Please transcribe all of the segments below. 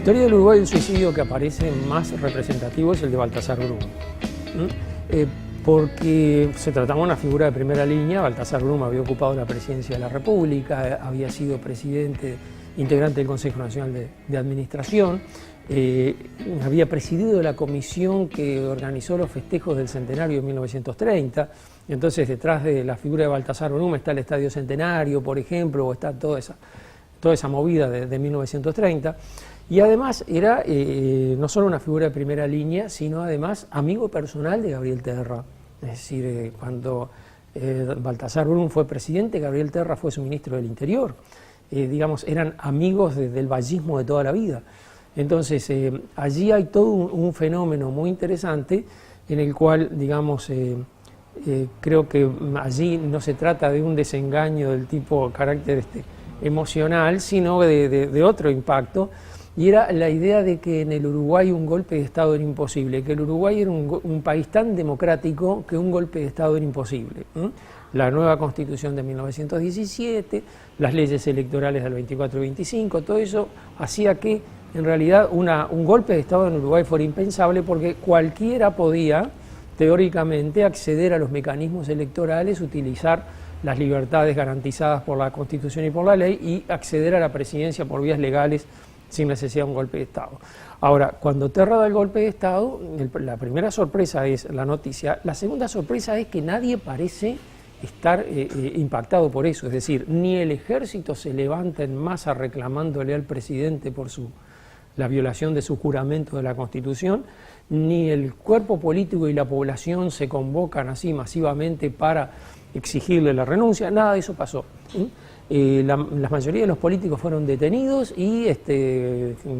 historia del Uruguay, el suicidio que aparece más representativo es el de Baltasar Brum. Porque se trataba de una figura de primera línea. Baltasar Brum había ocupado la presidencia de la República, había sido presidente, integrante del Consejo Nacional de Administración, había presidido la comisión que organizó los festejos del centenario de 1930. Entonces, detrás de la figura de Baltasar Brum está el Estadio Centenario, por ejemplo, o está toda esa movida de 1930. Y además era no solo una figura de primera línea, sino además amigo personal de Gabriel Terra. Es decir, cuando Baltasar Brum fue presidente, Gabriel Terra fue su ministro del Interior. Digamos, eran amigos del vallismo de toda la vida. Entonces, allí hay todo un fenómeno muy interesante en el cual, digamos, creo que allí no se trata de un desengaño del tipo carácter emocional, sino de otro impacto. Y era la idea de que en el Uruguay un golpe de Estado era imposible, que el Uruguay era un país tan democrático que un golpe de Estado era imposible. La nueva Constitución de 1917, las leyes electorales del 24 y 25, todo eso hacía que en realidad un golpe de Estado en Uruguay fuera impensable, porque cualquiera podía, teóricamente, acceder a los mecanismos electorales, utilizar las libertades garantizadas por la Constitución y por la ley y acceder a la presidencia por vías legales sin necesidad de un golpe de Estado. Ahora, cuando Terra da el golpe de Estado, la primera sorpresa es la noticia. La segunda sorpresa es que nadie parece estar impactado por eso. Es decir, ni el ejército se levanta en masa reclamándole al presidente por la violación de su juramento de la Constitución, ni el cuerpo político y la población se convocan así masivamente para exigirle la renuncia. Nada de eso pasó. La mayoría de los políticos fueron detenidos y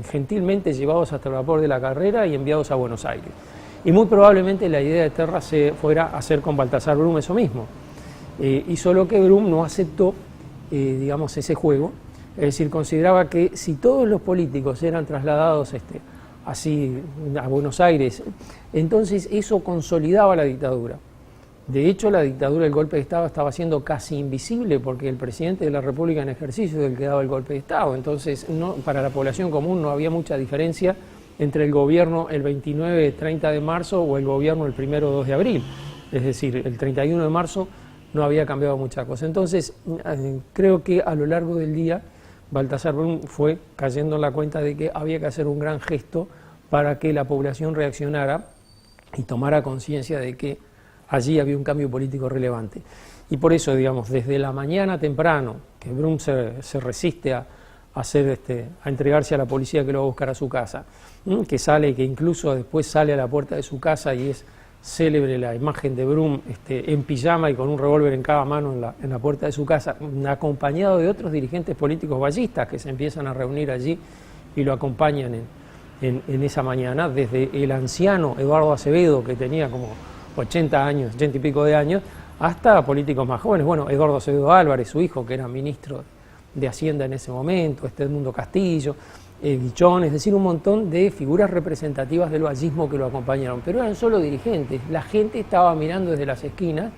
gentilmente llevados hasta el vapor de la Carrera y enviados a Buenos Aires. Y muy probablemente la idea de Terra fuera hacer con Baltasar Brum eso mismo. Y solo que Brum no aceptó, digamos, ese juego. Es decir, consideraba que si todos los políticos eran trasladados así a Buenos Aires, entonces eso consolidaba la dictadura. De hecho, la dictadura del golpe de Estado estaba siendo casi invisible porque el presidente de la República en ejercicio es el que daba el golpe de Estado. Entonces, para la población común no había mucha diferencia entre el gobierno el 29-30 de marzo o el gobierno el 1-2 de abril. Es decir, el 31 de marzo no había cambiado mucha cosa. Entonces, creo que a lo largo del día Baltasar Brum fue cayendo en la cuenta de que había que hacer un gran gesto para que la población reaccionara y tomara conciencia de que allí había un cambio político relevante. Y por eso, digamos, desde la mañana temprano, que Brum se resiste a entregarse a la policía que lo va a buscar a su casa, que sale, que incluso después sale a la puerta de su casa y es célebre la imagen de Brum en pijama y con un revólver en cada mano en la puerta de su casa, acompañado de otros dirigentes políticos vallistas que se empiezan a reunir allí y lo acompañan en esa mañana, desde el anciano Eduardo Acevedo, que tenía como 80 años, 80 y pico de años, hasta políticos más jóvenes. Bueno, Eduardo Acevedo Álvarez, su hijo, que era ministro de Hacienda en ese momento, Edmundo Castillo, Guichón, es decir, un montón de figuras representativas del vallismo que lo acompañaron, pero eran solo dirigentes. La gente estaba mirando desde las esquinas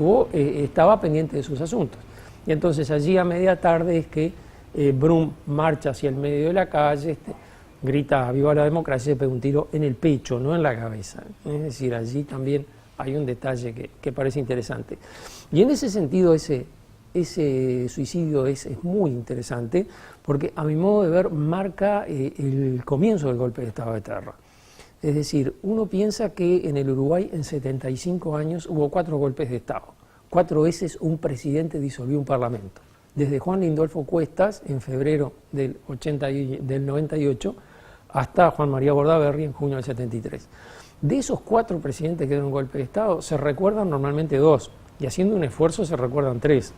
o estaba pendiente de sus asuntos. Y entonces allí a media tarde es que Brum marcha hacia el medio de la calle, grita "viva la democracia" y se pega un tiro en el pecho, no en la cabeza. Es decir, allí también hay un detalle que parece interesante. Y en ese sentido ese suicidio es muy interesante porque a mi modo de ver marca el comienzo del golpe de Estado de Terra. Es decir, uno piensa que en el Uruguay en 75 años hubo 4 golpes de Estado. 4 veces un presidente disolvió un parlamento. Desde Juan Lindolfo Cuestas en febrero del 98 hasta Juan María Bordaberry en junio del 73. De esos 4 presidentes que dieron un golpe de Estado se recuerdan normalmente 2 y haciendo un esfuerzo se recuerdan 3.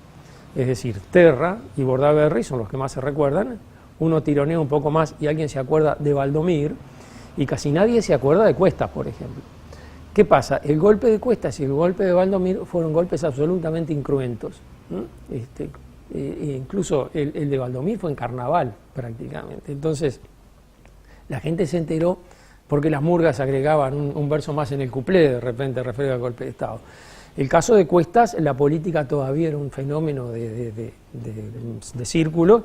Es decir, Terra y Bordaberry son los que más se recuerdan. Uno tironea un poco más y alguien se acuerda de Valdomir y casi nadie se acuerda de Cuestas, por ejemplo. ¿Qué pasa? El golpe de Cuestas y el golpe de Valdomir fueron golpes absolutamente incruentos. Incluso el de Valdomir fue en carnaval prácticamente. Entonces, la gente se enteró porque las murgas agregaban un verso más en el cuplé de repente referido al golpe de Estado. El caso de Cuestas, la política todavía era un fenómeno de círculo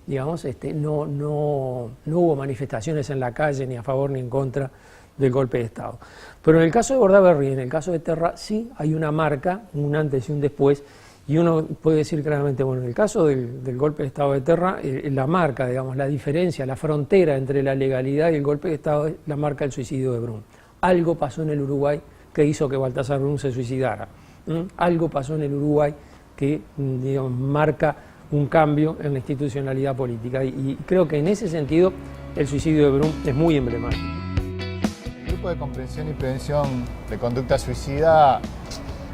digamos, no hubo manifestaciones en la calle ni a favor ni en contra del golpe de Estado. Pero en el caso de Bordaberry, en el caso de Terra, sí hay una marca, un antes y un después, y uno puede decir claramente, bueno, en el caso del golpe de Estado de Terra, la marca, digamos, la diferencia, la frontera entre la legalidad y el golpe de Estado es la marca del suicidio de Brum. Algo pasó en el Uruguay que hizo que Baltasar Brum se suicidara. Algo pasó en el Uruguay que, digamos, marca un cambio en la institucionalidad política. Y creo que en ese sentido el suicidio de Brum es muy emblemático. El Grupo de Comprensión y Prevención de Conducta Suicida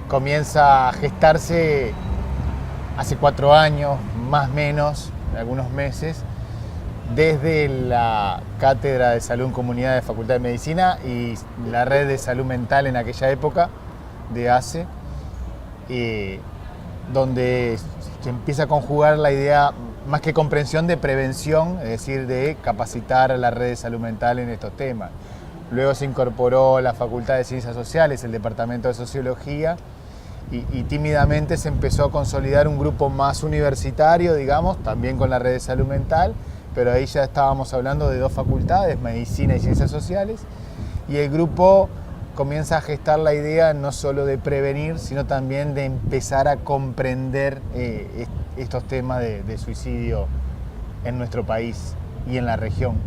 comienza a gestarse hace 4 años, más o menos, algunos meses, desde la Cátedra de Salud en Comunidad de Facultad de Medicina y la Red de Salud Mental en aquella época de ACE, donde se empieza a conjugar la idea, más que comprensión, de prevención, es decir, de capacitar a la Red de Salud Mental en estos temas. Luego se incorporó la Facultad de Ciencias Sociales, el Departamento de Sociología, y tímidamente se empezó a consolidar un grupo más universitario, digamos, también con la Red de Salud Mental, pero ahí ya estábamos hablando de 2 facultades, Medicina y Ciencias Sociales, y el grupo comienza a gestar la idea no solo de prevenir, sino también de empezar a comprender estos temas de suicidio en nuestro país y en la región.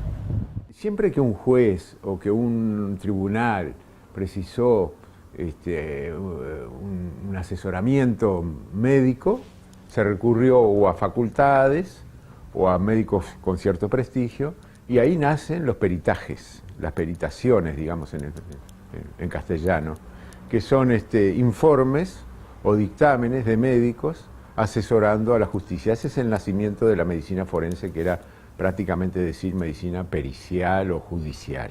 Siempre que un juez o que un tribunal precisó un asesoramiento médico, se recurrió o a facultades o a médicos con cierto prestigio, y ahí nacen los peritajes, las peritaciones, digamos, en castellano, que son informes o dictámenes de médicos asesorando a la justicia. Ese es el nacimiento de la medicina forense, que era prácticamente decir medicina pericial o judicial.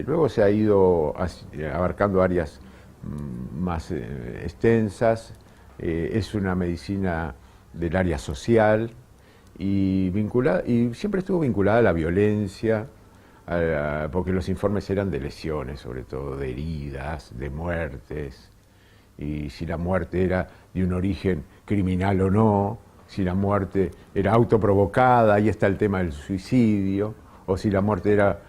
Luego se ha ido abarcando áreas más extensas, es una medicina del área social y siempre estuvo vinculada a la violencia, porque los informes eran de lesiones, sobre todo de heridas, de muertes, y si la muerte era de un origen criminal o no, si la muerte era autoprovocada, ahí está el tema del suicidio, o si la muerte era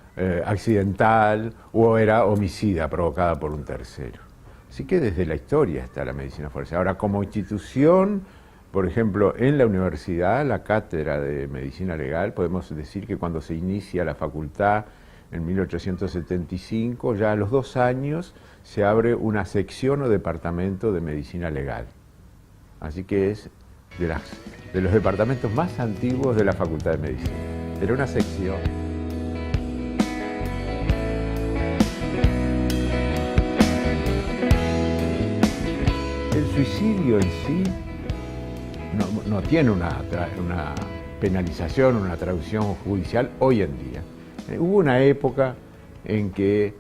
accidental o era homicida provocada por un tercero. Así que desde la historia está la medicina forense. Ahora, como institución, por ejemplo, en la universidad, la Cátedra de Medicina Legal, podemos decir que cuando se inicia la facultad en 1875, ya a los 2 años se abre una sección o departamento de Medicina Legal. Así que es de los departamentos más antiguos de la Facultad de Medicina. Era una sección. El suicidio en sí no tiene una penalización, una traducción judicial hoy en día. Hubo una época en que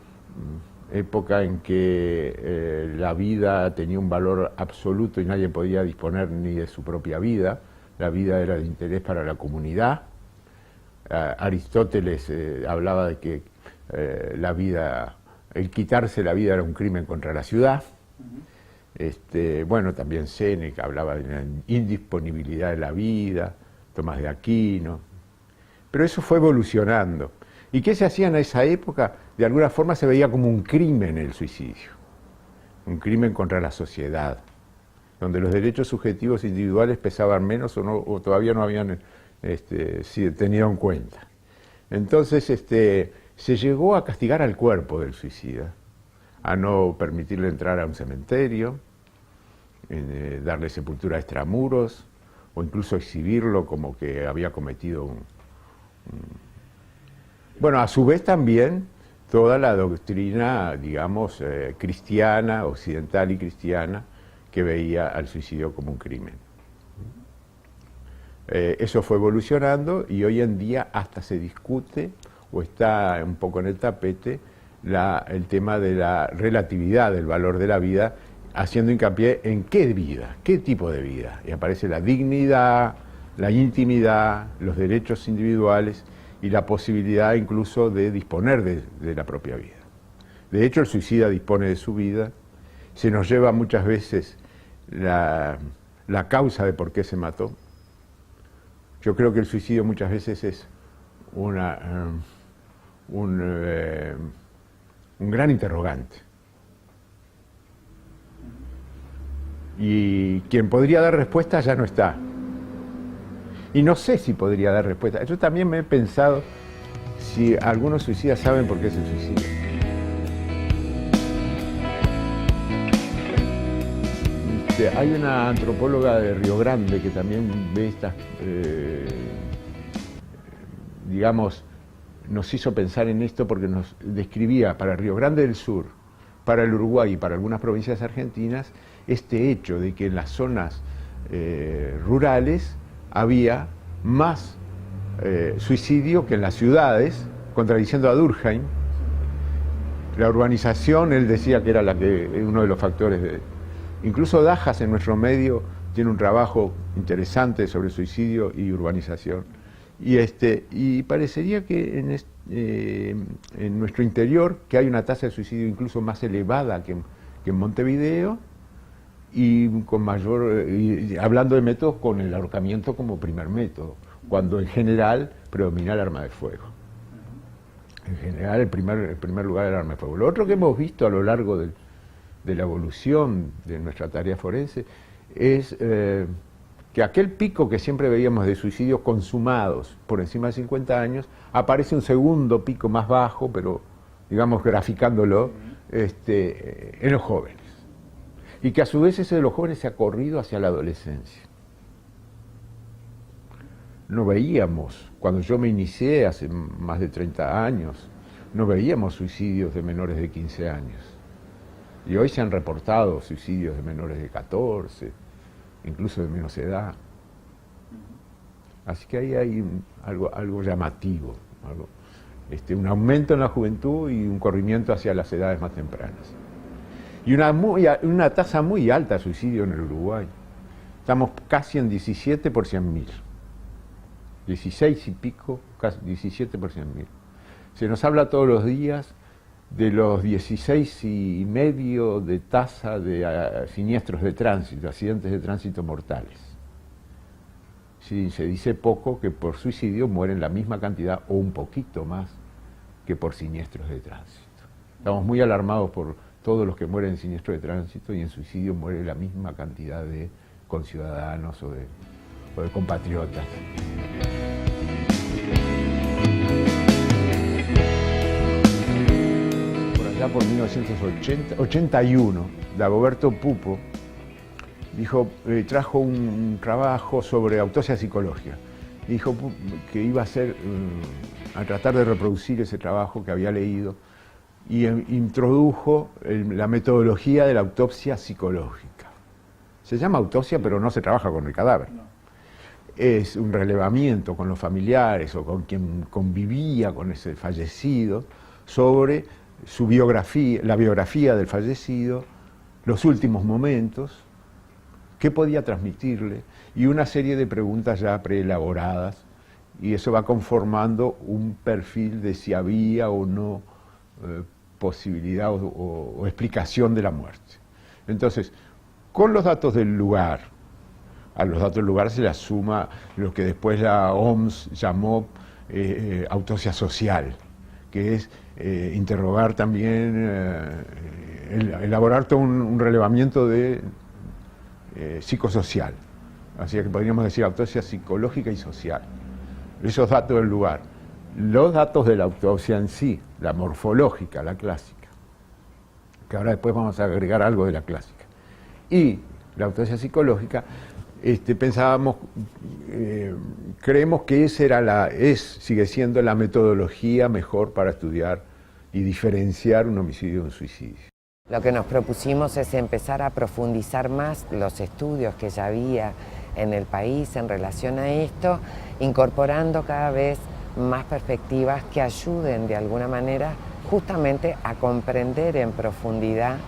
la vida tenía un valor absoluto y nadie podía disponer ni de su propia vida. La vida era de interés para la comunidad. Aristóteles hablaba de que el quitarse la vida era un crimen contra la ciudad. Bueno, también Séneca hablaba de la indisponibilidad de la vida, Tomás de Aquino. Pero eso fue evolucionando. ¿Y qué se hacía en esa época? De alguna forma se veía como un crimen el suicidio, un crimen contra la sociedad, donde los derechos subjetivos individuales pesaban menos o todavía no habían tenido en cuenta. Entonces se llegó a castigar al cuerpo del suicida, a no permitirle entrar a un cementerio, darle sepultura extramuros, o incluso exhibirlo como que había cometido Bueno, a su vez también toda la doctrina, digamos, cristiana, occidental y cristiana, que veía al suicidio como un crimen. Eso fue evolucionando y hoy en día hasta se discute, o está un poco en el tapete, el tema de la relatividad del valor de la vida, haciendo hincapié en qué vida, qué tipo de vida. Y aparece la dignidad, la intimidad, los derechos individuales y la posibilidad incluso de disponer de la propia vida. De hecho, el suicida dispone de su vida, se nos lleva muchas veces la causa de por qué se mató, Yo creo que el suicidio muchas veces es un gran interrogante. Y quien podría dar respuesta ya no está. Y no sé si podría dar respuesta. Yo también me he pensado si algunos suicidas saben por qué se suicidan. Hay una antropóloga de Río Grande que también ve estas, digamos, nos hizo pensar en esto porque nos describía para Río Grande del Sur, para el Uruguay y para algunas provincias argentinas, este hecho de que en las zonas rurales había más suicidio que en las ciudades, contradiciendo a Durkheim. La urbanización, él decía que era uno de los factores de... Incluso Dajas en nuestro medio tiene un trabajo interesante sobre suicidio y urbanización. Y parecería que en nuestro interior, que hay una tasa de suicidio incluso más elevada que en Montevideo, y con mayor, hablando de métodos, con el ahorcamiento como primer método, cuando en general predomina el arma de fuego. En general, el primer lugar es el arma de fuego. Lo otro que hemos visto a lo largo de la evolución de nuestra tarea forense es que aquel pico que siempre veíamos de suicidios consumados por encima de 50 años, aparece un segundo pico más bajo, pero digamos graficándolo, en los jóvenes. Y que a su vez ese de los jóvenes se ha corrido hacia la adolescencia. No veíamos, cuando yo me inicié hace más de 30 años, no veíamos suicidios de menores de 15 años. Y hoy se han reportado suicidios de menores de 14, incluso de menos edad. Así que ahí hay algo llamativo, un aumento en la juventud y un corrimiento hacia las edades más tempranas. Y una tasa muy alta de suicidio en el Uruguay. Estamos casi en 17 por 100.000. 16 y pico, casi 17 por 100.000. Se nos habla todos los días de los 16,5 de tasa de siniestros de tránsito, accidentes de tránsito mortales. Sí, se dice poco que por suicidio mueren la misma cantidad o un poquito más que por siniestros de tránsito. Estamos muy alarmados por todos los que mueren en siniestro de tránsito y en suicidio muere la misma cantidad de conciudadanos o de compatriotas. Por allá por 1981, Dagoberto Pupo trajo un trabajo sobre autopsia psicológica. Dijo que iba a tratar de reproducir ese trabajo que había leído y introdujo la metodología de la autopsia psicológica. Se llama autopsia, pero no se trabaja con el cadáver. No. Es un relevamiento con los familiares o con quien convivía con ese fallecido sobre su biografía, la biografía del fallecido, los últimos momentos, qué podía transmitirle y una serie de preguntas ya preelaboradas, y eso va conformando un perfil de si había o no posibilidad o explicación de la muerte. Entonces, con los datos del lugar, a los datos del lugar se le suma lo que después la OMS llamó autopsia social, que es interrogar también, elaborar todo un relevamiento de psicosocial. Así que podríamos decir autopsia psicológica y social. Esos datos del lugar. Los datos de la autopsia en sí, la morfológica, la clásica, que ahora después vamos a agregar algo de la clásica. Y la autopsia psicológica, pensábamos, creemos que sigue siendo la metodología mejor para estudiar y diferenciar un homicidio de un suicidio. Lo que nos propusimos es empezar a profundizar más los estudios que ya había en el país en relación a esto, incorporando cada vez más perspectivas que ayuden de alguna manera justamente a comprender en profundidad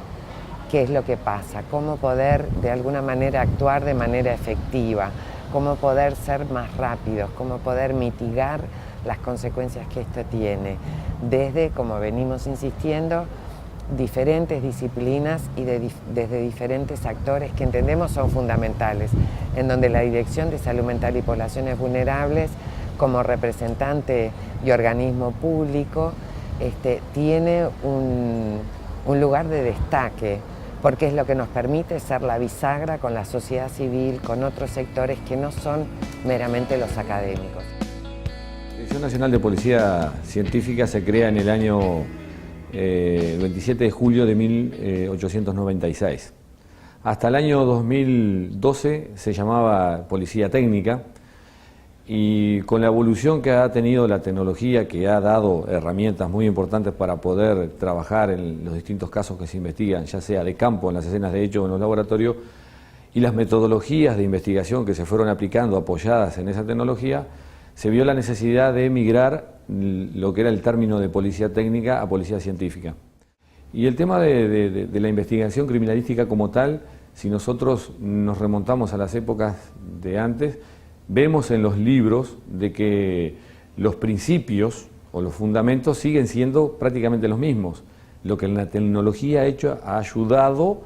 qué es lo que pasa, cómo poder de alguna manera actuar de manera efectiva, cómo poder ser más rápidos, cómo poder mitigar las consecuencias que esto tiene, desde, como venimos insistiendo, diferentes disciplinas y desde diferentes actores que entendemos son fundamentales, en donde la Dirección de Salud Mental y Poblaciones Vulnerables, como representante y organismo público, tiene un lugar de destaque, porque es lo que nos permite ser la bisagra con la sociedad civil, con otros sectores que no son meramente los académicos. La Dirección Nacional de Policía Científica se crea en el año 27 de julio de 1896. Hasta el año 2012 se llamaba Policía Técnica, y con la evolución que ha tenido la tecnología, que ha dado herramientas muy importantes para poder trabajar en los distintos casos que se investigan, ya sea de campo, en las escenas de hecho o en los laboratorios, y las metodologías de investigación que se fueron aplicando apoyadas en esa tecnología, se vio la necesidad de migrar lo que era el término de policía técnica a policía científica. Y el tema de la investigación criminalística como tal, si nosotros nos remontamos a las épocas de antes, vemos en los libros de que los principios o los fundamentos siguen siendo prácticamente los mismos. Lo que la tecnología ha ayudado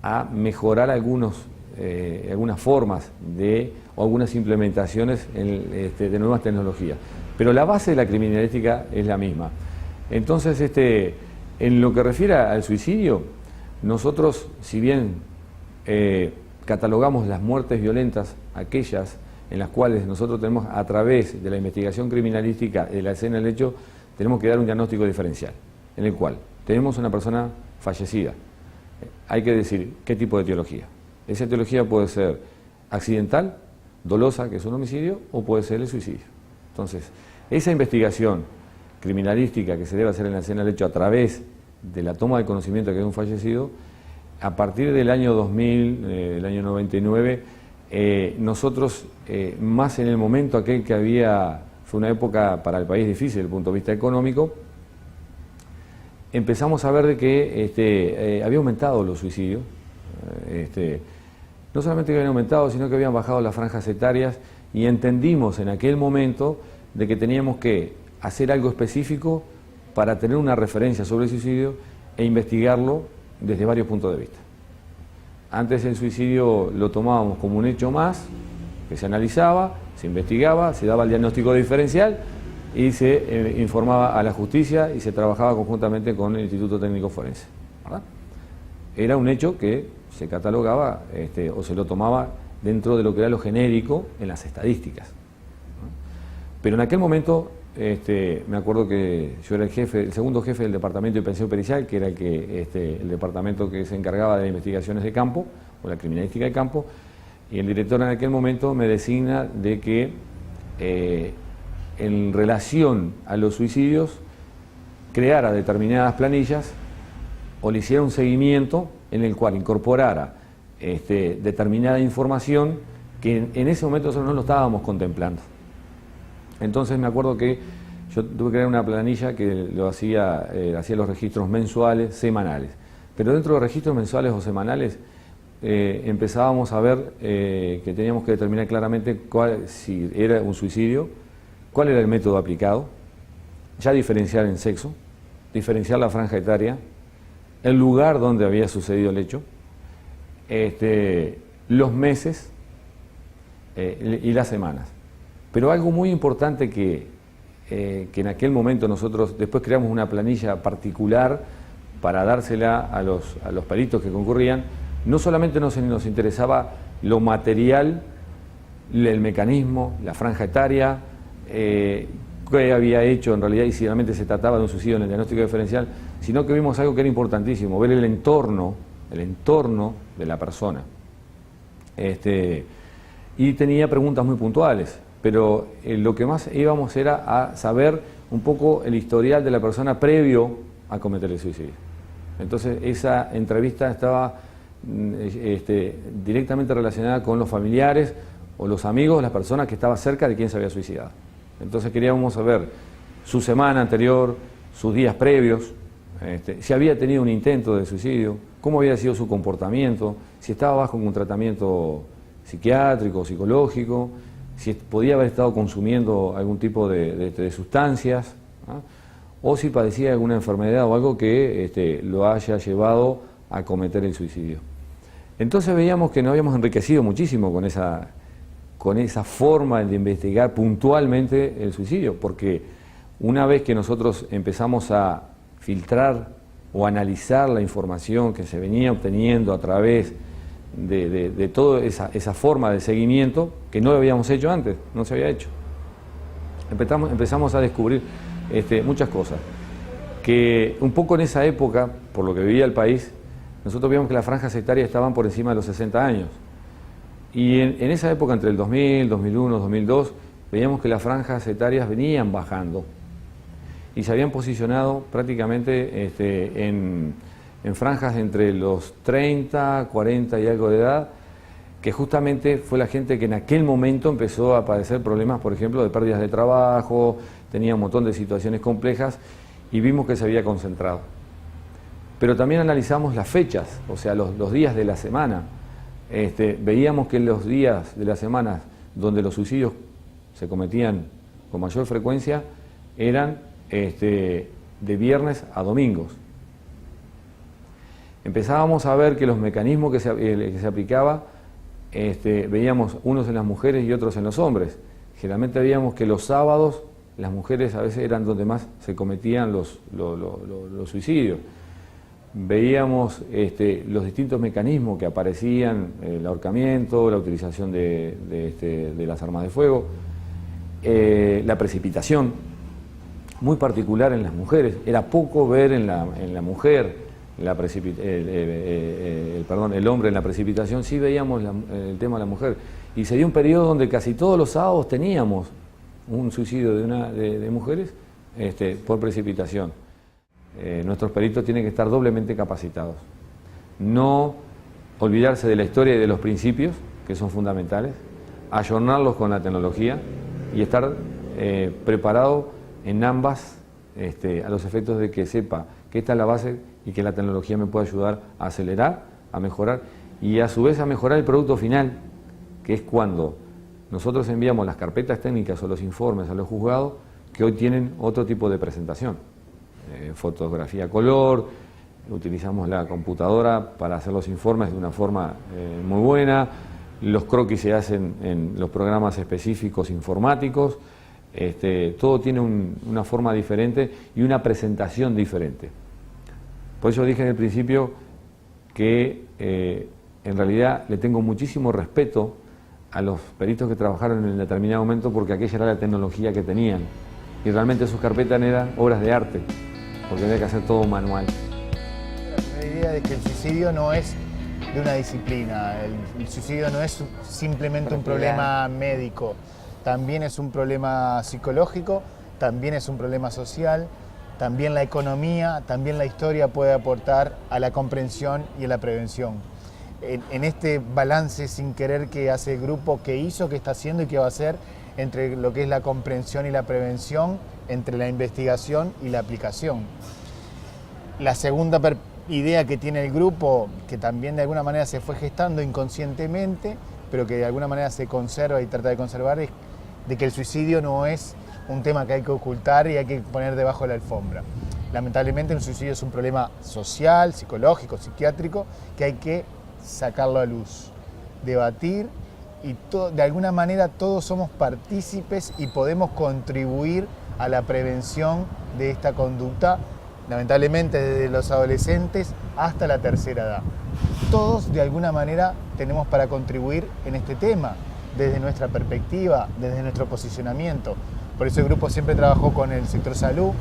a mejorar algunas formas o algunas implementaciones de nuevas tecnologías. Pero la base de la criminalística es la misma. Entonces, en lo que refiere al suicidio, nosotros, si bien catalogamos las muertes violentas, aquellas en las cuales nosotros tenemos, a través de la investigación criminalística de la escena del hecho, tenemos que dar un diagnóstico diferencial, en el cual tenemos una persona fallecida. Hay que decir qué tipo de etiología. Esa etiología puede ser accidental, dolosa, que es un homicidio, o puede ser el suicidio. Entonces, esa investigación criminalística que se debe hacer en la escena del hecho a través de la toma de conocimiento que es un fallecido, a partir del año 2000, el año 99, nosotros, más en el momento aquel que fue una época para el país difícil desde el punto de vista económico, empezamos a ver de que había aumentado los suicidios, no solamente que habían aumentado, sino que habían bajado las franjas etarias, y entendimos en aquel momento de que teníamos que hacer algo específico para tener una referencia sobre el suicidio e investigarlo desde varios puntos de vista. Antes el suicidio lo tomábamos como un hecho más, que se analizaba, se investigaba, se daba el diagnóstico diferencial y se informaba a la justicia y se trabajaba conjuntamente con el Instituto Técnico Forense, ¿verdad? Era un hecho que se catalogaba o se lo tomaba dentro de lo que era lo genérico en las estadísticas, ¿no? Pero en aquel momento, me acuerdo que yo era el segundo jefe del Departamento de Investigación Pericial, que era el departamento que se encargaba de investigaciones de campo, o la criminalística de campo, y el director en aquel momento me designa de que en relación a los suicidios creara determinadas planillas o le hiciera un seguimiento en el cual incorporara determinada información que en ese momento nosotros no lo estábamos contemplando. Entonces me acuerdo que yo tuve que crear una planilla que hacía los registros mensuales, semanales. Pero dentro de los registros mensuales o semanales empezábamos a ver que teníamos que determinar claramente si era un suicidio, cuál era el método aplicado, ya diferenciar en sexo, diferenciar la franja etaria, el lugar donde había sucedido el hecho, los meses y las semanas. Pero algo muy importante que en aquel momento nosotros después creamos una planilla particular para dársela a los peritos que concurrían. No solamente nos interesaba lo material, el mecanismo, la franja etaria, qué había hecho en realidad y si realmente se trataba de un suicidio en el diagnóstico diferencial, sino que vimos algo que era importantísimo, ver el entorno de la persona. Y tenía preguntas muy puntuales, pero lo que más íbamos era a saber un poco el historial de la persona previo a cometer el suicidio. Entonces esa entrevista estaba directamente relacionada con los familiares o los amigos, las personas que estaban cerca de quien se había suicidado. Entonces queríamos saber su semana anterior, sus días previos, si había tenido un intento de suicidio, cómo había sido su comportamiento, si estaba bajo un tratamiento psiquiátrico, psicológico, si podía haber estado consumiendo algún tipo de sustancias, ¿no? o si padecía alguna enfermedad o algo que lo haya llevado a cometer el suicidio. Entonces veíamos que nos habíamos enriquecido muchísimo con esa forma de investigar puntualmente el suicidio, porque una vez que nosotros empezamos a filtrar o analizar la información que se venía obteniendo a través de toda esa forma de seguimiento, que no lo habíamos hecho antes, no se había hecho. Empezamos a descubrir muchas cosas, que un poco en esa época, por lo que vivía el país, nosotros vimos que las franjas etarias estaban por encima de los 60 años. Y en esa época, entre el 2000, 2001, 2002, veíamos que las franjas etarias venían bajando y se habían posicionado prácticamente en franjas entre los 30, 40 y algo de edad, que justamente fue la gente que en aquel momento empezó a padecer problemas, por ejemplo, de pérdidas de trabajo, tenía un montón de situaciones complejas y vimos que se había concentrado. Pero también analizamos las fechas, o sea, los días de la semana. Veíamos que los días de la semana donde los suicidios se cometían con mayor frecuencia eran de viernes a domingos. Empezábamos a ver que los mecanismos que se aplicaba, veíamos unos en las mujeres y otros en los hombres. Generalmente veíamos que los sábados las mujeres a veces eran donde más se cometían los suicidios. Veíamos los distintos mecanismos que aparecían, el ahorcamiento, la utilización de las armas de fuego, la precipitación, muy particular en las mujeres. Era poco ver en la mujer el hombre en la precipitación, sí veíamos el tema de la mujer. Y se dio un periodo donde casi todos los sábados teníamos un suicidio de mujeres por precipitación. Nuestros peritos tienen que estar doblemente capacitados. No olvidarse de la historia y de los principios, que son fundamentales, ayornarlos con la tecnología y estar preparado en ambas a los efectos de que sepa que esta es la base y que la tecnología me puede ayudar a acelerar, a mejorar y a su vez a mejorar el producto final, que es cuando nosotros enviamos las carpetas técnicas o los informes a los juzgados que hoy tienen otro tipo de presentación. Fotografía a color, utilizamos la computadora para hacer los informes de una forma muy buena, los croquis se hacen en los programas específicos informáticos, todo tiene una forma diferente y una presentación diferente. Por eso dije en el principio que en realidad le tengo muchísimo respeto a los peritos que trabajaron en determinado momento porque aquella era la tecnología que tenían y realmente sus carpetas eran obras de arte, porque había que hacer todo manual. La idea de que el suicidio no es de una disciplina, el suicidio no es simplemente un problema médico, también es un problema psicológico, también es un problema social, también la economía, también la historia puede aportar a la comprensión y a la prevención. En este balance sin querer que hace el grupo, que hizo, que está haciendo y que va a hacer entre lo que es la comprensión y la prevención, entre la investigación y la aplicación. La segunda idea que tiene el grupo, que también de alguna manera se fue gestando inconscientemente, pero que de alguna manera se conserva y trata de conservar, es de que el suicidio no es un tema que hay que ocultar y hay que poner debajo de la alfombra. Lamentablemente el suicidio es un problema social, psicológico, psiquiátrico, que hay que sacarlo a luz, debatir y de alguna manera todos somos partícipes y podemos contribuir a la prevención de esta conducta, lamentablemente desde los adolescentes hasta la tercera edad. Todos de alguna manera tenemos para contribuir en este tema, desde nuestra perspectiva, desde nuestro posicionamiento. Por eso el grupo siempre trabajó con el sector salud,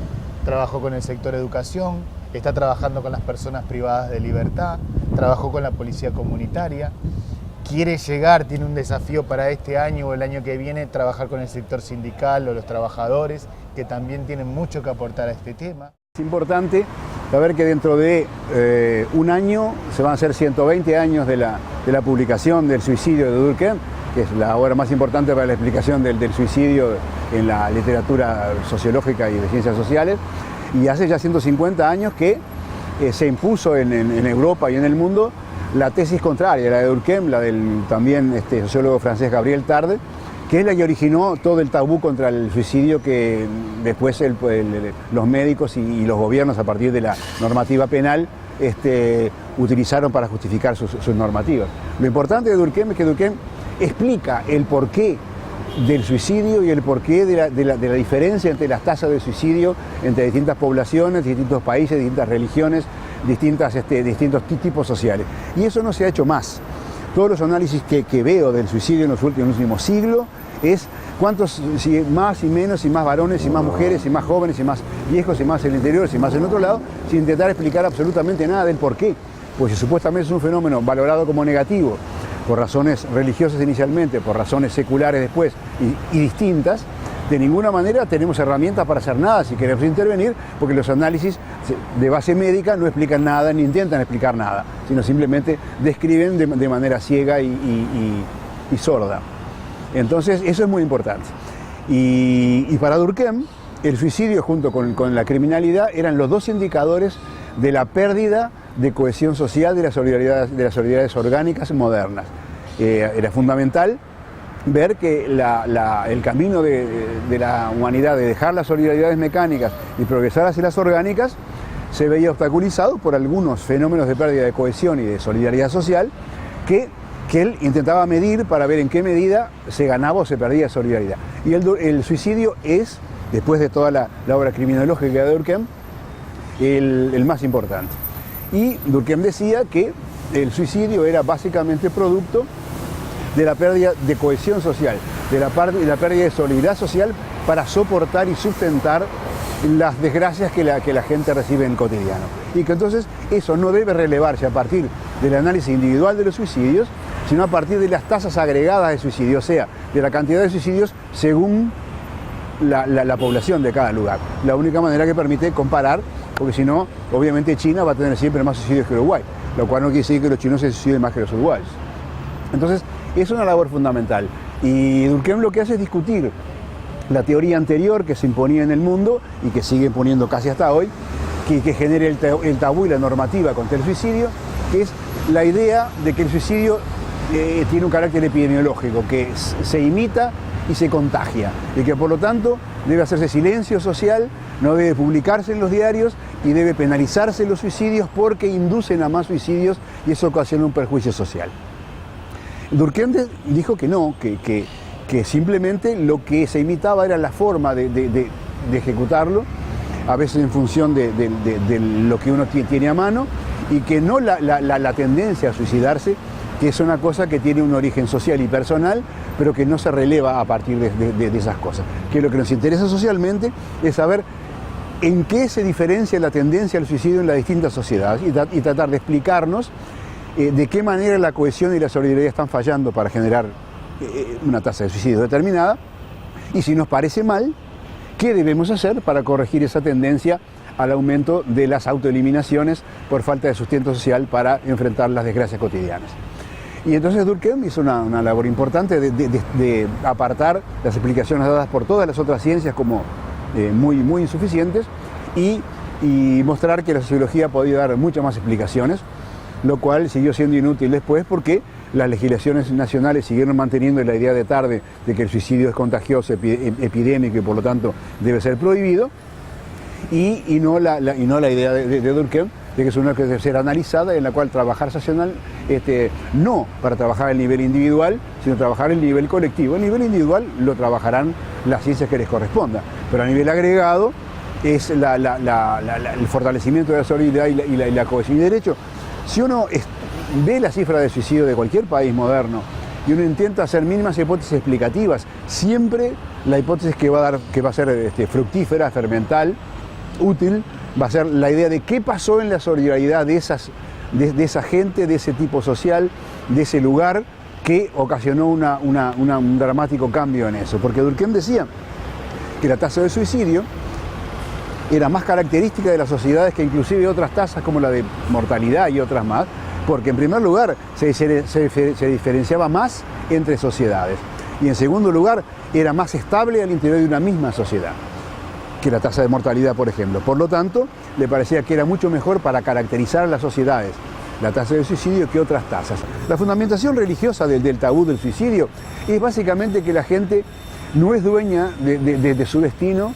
trabajó con el sector educación, está trabajando con las personas privadas de libertad, trabajó con la policía comunitaria, quiere llegar, tiene un desafío para este año o el año que viene, trabajar con el sector sindical o los trabajadores, que también tienen mucho que aportar a este tema. Es importante saber que dentro de un año se van a hacer 120 años de la publicación del suicidio de Durkheim, que es la obra más importante para la explicación del suicidio en la literatura sociológica y de ciencias sociales, y hace ya 150 años que se impuso en Europa y en el mundo la tesis contraria, la de Durkheim, la del también sociólogo francés Gabriel Tarde, que es la que originó todo el tabú contra el suicidio que después los médicos y los gobiernos, a partir de la normativa penal, utilizaron para justificar sus normativas. Lo importante de Durkheim es que Durkheim explica el porqué del suicidio y el porqué de la diferencia entre las tasas de suicidio entre distintas poblaciones, distintos países, distintas religiones, distintos tipos sociales. Y eso no se ha hecho más. Todos los análisis que veo del suicidio en los últimos siglos es cuántos, si más y menos, si más varones, si más mujeres, si más jóvenes, si más viejos, si más en el interior, si más en otro lado, sin intentar explicar absolutamente nada del porqué. Pues si supuestamente es un fenómeno valorado como negativo, por razones religiosas inicialmente, por razones seculares después y distintas, de ninguna manera tenemos herramientas para hacer nada si queremos intervenir, porque los análisis de base médica no explican nada ni intentan explicar nada, sino simplemente describen de manera ciega y sorda. Entonces eso es muy importante. Y para Durkheim, el suicidio junto con la criminalidad eran los dos indicadores de la pérdida de cohesión social de las solidaridades orgánicas modernas. Era fundamental ver que el camino de la humanidad de dejar las solidaridades mecánicas y progresar hacia las orgánicas se veía obstaculizado por algunos fenómenos de pérdida de cohesión y de solidaridad social que él intentaba medir para ver en qué medida se ganaba o se perdía solidaridad. Y el suicidio es, después de toda la obra criminológica de Durkheim, el más importante. Y Durkheim decía que el suicidio era básicamente producto de la pérdida de cohesión social, de la pérdida de solidaridad social para soportar y sustentar las desgracias que la gente recibe en el cotidiano. Y que entonces eso no debe relevarse a partir del análisis individual de los suicidios, sino a partir de las tasas agregadas de suicidio, o sea, de la cantidad de suicidios según la población de cada lugar. La única manera que permite comparar, porque si no, obviamente China va a tener siempre más suicidios que Uruguay, lo cual no quiere decir que los chinos se suiciden más que los uruguayos. Entonces, es una labor fundamental. Y Durkheim lo que hace es discutir la teoría anterior que se imponía en el mundo y que sigue imponiendo casi hasta hoy, que genere el tabú y la normativa contra el suicidio, que es la idea de que el suicidio tiene un carácter epidemiológico, que se imita y se contagia, y que por lo tanto debe hacerse silencio social, no debe publicarse en los diarios y debe penalizarse los suicidios porque inducen a más suicidios y eso ocasiona un perjuicio social. Durkheim dijo que no, que simplemente lo que se imitaba era la forma de ejecutarlo, a veces en función de lo que uno tiene a mano, y que no la tendencia a suicidarse, que es una cosa que tiene un origen social y personal, pero que no se releva a partir de esas cosas. Que lo que nos interesa socialmente es saber en qué se diferencia la tendencia al suicidio en las distintas sociedades y tratar de explicarnos de qué manera la cohesión y la solidaridad están fallando para generar una tasa de suicidio determinada, y si nos parece mal, ¿qué debemos hacer para corregir esa tendencia al aumento de las autoeliminaciones por falta de sustento social para enfrentar las desgracias cotidianas? Y entonces Durkheim hizo una labor importante de apartar las explicaciones dadas por todas las otras ciencias como muy insuficientes y mostrar que la sociología podía dar muchas más explicaciones, lo cual siguió siendo inútil después porque las legislaciones nacionales siguieron manteniendo la idea de tarde de que el suicidio es contagioso, epidémico y por lo tanto debe ser prohibido, y no la idea de Durkheim de que es una que debe ser analizada, en la cual trabajar social, no para trabajar el nivel individual, sino trabajar el nivel colectivo. El nivel individual lo trabajarán las ciencias que les corresponda, pero a nivel agregado es el fortalecimiento de la solidaridad y la cohesión. Y de hecho, si uno ve la cifra de suicidio de cualquier país moderno y uno intenta hacer mínimas hipótesis explicativas, siempre la hipótesis que va a ser fructífera, fermental, útil, va a ser la idea de qué pasó en la solidaridad de esa gente, de ese tipo social, de ese lugar, que ocasionó un dramático cambio en eso. Porque Durkheim decía que la tasa de suicidio era más característica de las sociedades que inclusive otras tasas como la de mortalidad y otras más, porque en primer lugar se diferenciaba más entre sociedades y en segundo lugar era más estable al interior de una misma sociedad que la tasa de mortalidad, por ejemplo. Por lo tanto, le parecía que era mucho mejor para caracterizar a las sociedades la tasa del suicidio que otras tasas. La fundamentación religiosa del tabú del suicidio es básicamente que la gente no es dueña de su destino,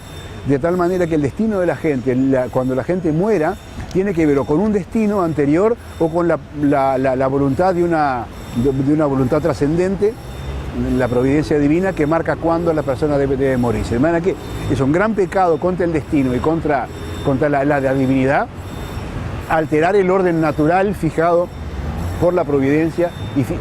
de tal manera que el destino de la gente, cuando la gente muera, tiene que ver o con un destino anterior o con la voluntad de una voluntad trascendente, la providencia divina que marca cuándo la persona debe morirse. De manera que es un gran pecado contra el destino y contra la divinidad alterar el orden natural fijado por la providencia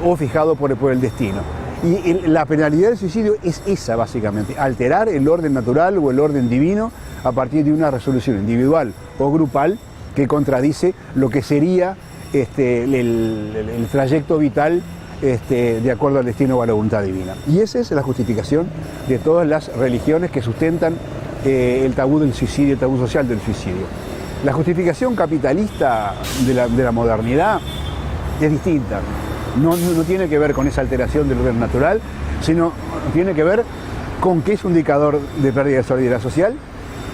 o fijado por el destino. Y la penalidad del suicidio es esa, básicamente, alterar el orden natural o el orden divino a partir de una resolución individual o grupal que contradice lo que sería el trayecto vital de acuerdo al destino o a la voluntad divina. Y esa es la justificación de todas las religiones que sustentan el tabú del suicidio, el tabú social del suicidio. La justificación capitalista de la modernidad es distinta. No tiene que ver con esa alteración del orden natural, sino tiene que ver con que es un indicador de pérdida de solidaridad social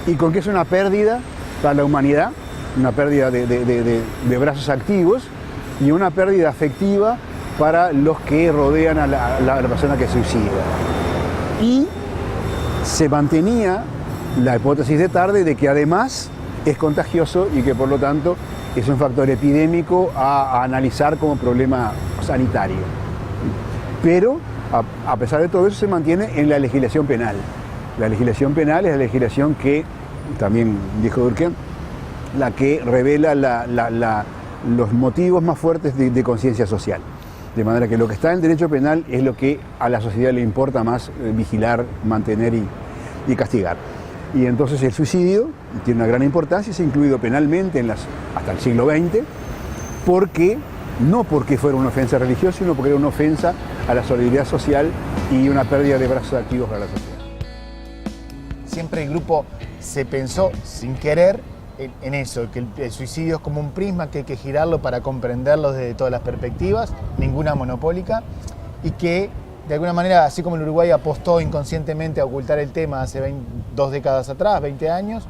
y con que es una pérdida para la humanidad, una pérdida de brazos activos y una pérdida afectiva para los que rodean a la persona que suicida. Y se mantenía la hipótesis de Tarde de que además es contagioso y que por lo tanto es un factor epidémico a analizar como problema sanitario. Pero a pesar de todo eso se mantiene en la legislación penal. La legislación penal es la legislación que, también dijo Durkheim, la que revela los motivos más fuertes de conciencia social. De manera que lo que está en el derecho penal es lo que a la sociedad le importa más vigilar, mantener y castigar. Y entonces el suicidio tiene una gran importancia, es incluido penalmente hasta el siglo XX, no porque fuera una ofensa religiosa, sino porque era una ofensa a la solidaridad social y una pérdida de brazos activos para la sociedad. Siempre el grupo se pensó, sin querer, en eso, que el suicidio es como un prisma que hay que girarlo para comprenderlo desde todas las perspectivas, ninguna monopólica, y que de alguna manera, así como el Uruguay apostó inconscientemente a ocultar el tema hace 2 décadas atrás, 20 años,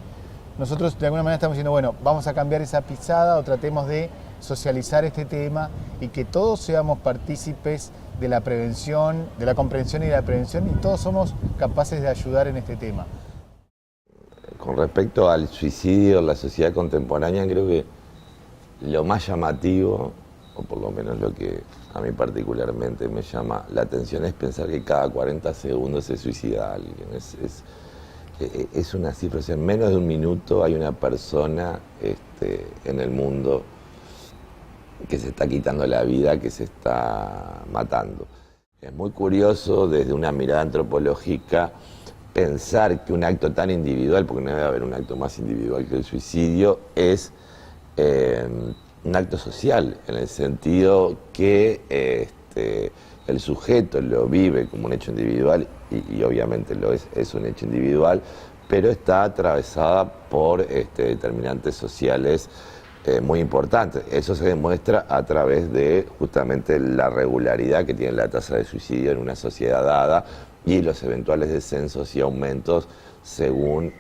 nosotros de alguna manera estamos diciendo, bueno, vamos a cambiar esa pisada o tratemos de socializar este tema y que todos seamos partícipes de la prevención, de la comprensión y de la prevención, y todos somos capaces de ayudar en este tema. Con respecto al suicidio en la sociedad contemporánea, creo que lo más llamativo, o por lo menos lo que a mí particularmente me llama la atención, es pensar que cada 40 segundos se suicida alguien. Es una cifra, o sea, en menos de un minuto hay una persona en el mundo que se está quitando la vida, que se está matando. Es muy curioso desde una mirada antropológica pensar que un acto tan individual, porque no debe haber un acto más individual que el suicidio, es un acto social, en el sentido que el sujeto lo vive como un hecho individual, y obviamente lo es un hecho individual, pero está atravesada por determinantes sociales muy importantes. Eso se demuestra a través de justamente la regularidad que tiene la tasa de suicidio en una sociedad dada y los eventuales descensos y aumentos según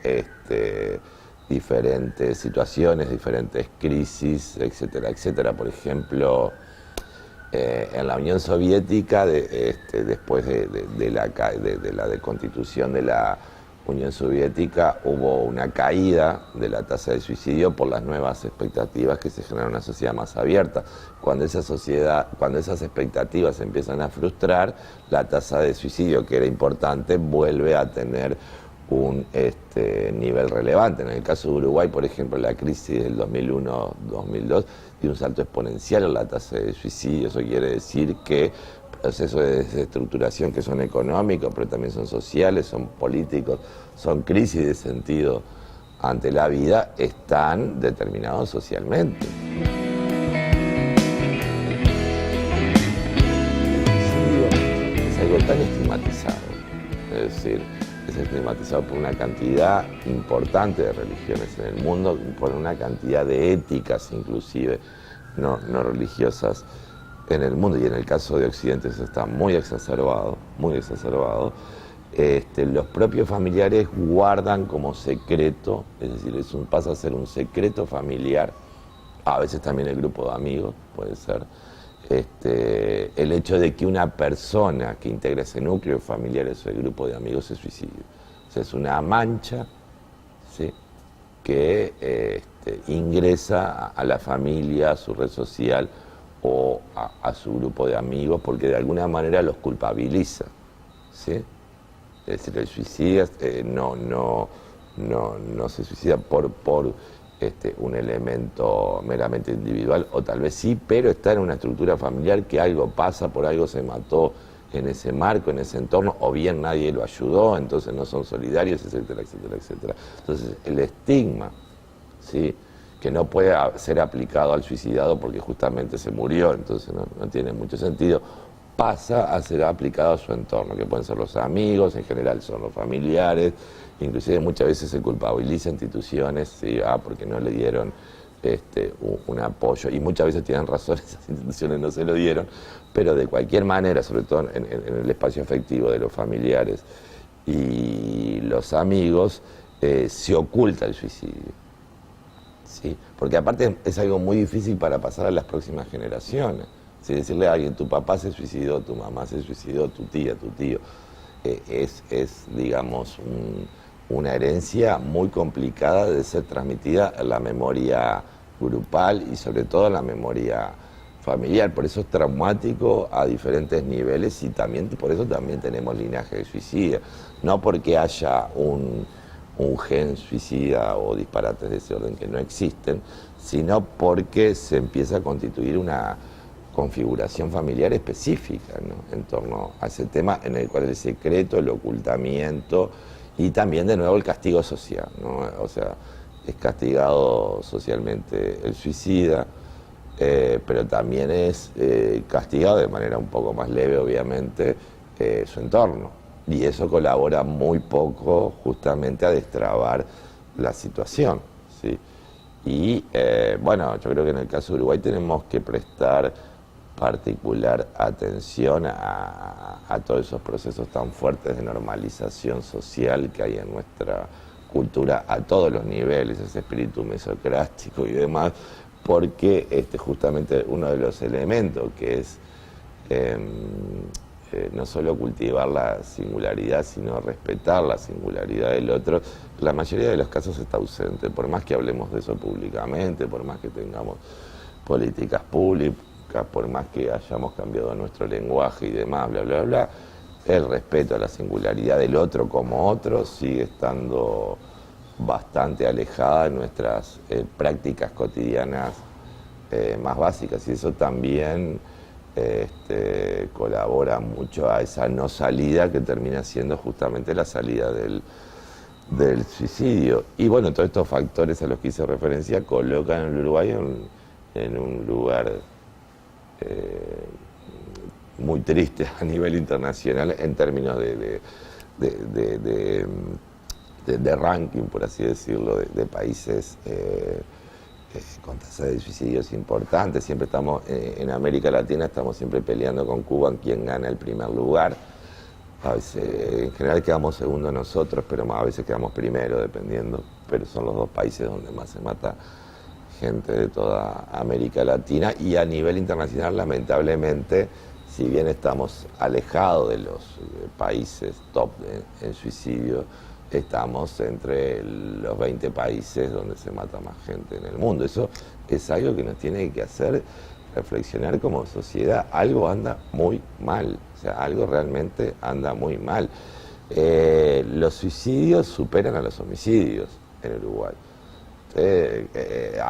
diferentes situaciones, diferentes crisis, etcétera, etcétera. Por ejemplo, en la Unión Soviética, después de la deconstitución de la Unión Soviética, hubo una caída de la tasa de suicidio por las nuevas expectativas que se generan en una sociedad más abierta. Cuando esas expectativas se empiezan a frustrar, la tasa de suicidio, que era importante, vuelve a tener un nivel relevante. En el caso de Uruguay, por ejemplo, la crisis del 2001-2002 dio un salto exponencial en la tasa de suicidio. Eso quiere decir que procesos de desestructuración que son económicos, pero también son sociales, son políticos, son crisis de sentido ante la vida, están determinados socialmente. Es algo tan estigmatizado, es decir, es estigmatizado por una cantidad importante de religiones en el mundo, por una cantidad de éticas inclusive no religiosas en el mundo, y en el caso de Occidente eso está muy exacerbado, muy exacerbado. Los propios familiares guardan como secreto, es decir, pasa a ser un secreto familiar a veces también el grupo de amigos, puede ser. El hecho de que una persona que integra ese núcleo familiar, ese grupo de amigos, se suicide. O sea, es una mancha, ¿sí?, que ingresa a la familia, a su red social o a su grupo de amigos, porque de alguna manera los culpabiliza, ¿sí? Es decir, el suicida no se suicida por un elemento meramente individual, o tal vez sí, pero está en una estructura familiar que algo pasa, por algo se mató en ese marco, en ese entorno, o bien nadie lo ayudó, entonces no son solidarios, etcétera, etcétera, etcétera. Entonces el estigma, ¿sí?, que no puede ser aplicado al suicidado porque justamente se murió, entonces no tiene mucho sentido, pasa a ser aplicado a su entorno, que pueden ser los amigos, en general son los familiares, inclusive muchas veces se culpabiliza instituciones, ¿sí?, porque no le dieron un apoyo, y muchas veces tienen razón, esas instituciones no se lo dieron, pero de cualquier manera, sobre todo en el espacio afectivo de los familiares y los amigos, se oculta el suicidio, ¿sí? Porque aparte es algo muy difícil para pasar a las próximas generaciones. Si decirle a alguien, tu papá se suicidó, tu mamá se suicidó, tu tía, tu tío, es digamos, una herencia muy complicada de ser transmitida en la memoria grupal y sobre todo en la memoria familiar. Por eso es traumático a diferentes niveles y también por eso también tenemos linaje de suicida. No porque haya un gen suicida o disparates de ese orden que no existen, sino porque se empieza a constituir una configuración familiar específica, ¿no?, en torno a ese tema, en el cual el secreto, el ocultamiento y también de nuevo el castigo social, ¿no? O sea, es castigado socialmente el suicida, pero también es castigado de manera un poco más leve, obviamente, su entorno. Y eso colabora muy poco justamente a destrabar la situación, ¿sí? Y bueno, yo creo que en el caso de Uruguay tenemos que prestar particular atención a todos esos procesos tan fuertes de normalización social que hay en nuestra cultura a todos los niveles, ese espíritu mesocrático y demás, porque justamente uno de los elementos que es no solo cultivar la singularidad, sino respetar la singularidad del otro, la mayoría de los casos está ausente, por más que hablemos de eso públicamente, por más que tengamos políticas públicas, por más que hayamos cambiado nuestro lenguaje y demás, bla, bla, bla, el respeto a la singularidad del otro como otro sigue estando bastante alejada de nuestras prácticas cotidianas más básicas, y eso también colabora mucho a esa no salida que termina siendo justamente la salida del suicidio. Y bueno, todos estos factores a los que hice referencia colocan al Uruguay en un lugar muy triste a nivel internacional en términos de ranking, por así decirlo, de países con tasas de suicidios importantes. Siempre estamos, en América Latina estamos siempre peleando con Cuba en quién gana el primer lugar. A veces, en general quedamos segundo nosotros, pero a veces quedamos primero, dependiendo. Pero son los dos países donde más se mata gente de toda América Latina, y a nivel internacional, lamentablemente, si bien estamos alejados de los países top en suicidio, estamos entre los 20 países donde se mata más gente en el mundo. Eso es algo que nos tiene que hacer reflexionar como sociedad. Algo anda muy mal, o sea, algo realmente anda muy mal. Los suicidios superan a los homicidios en Uruguay.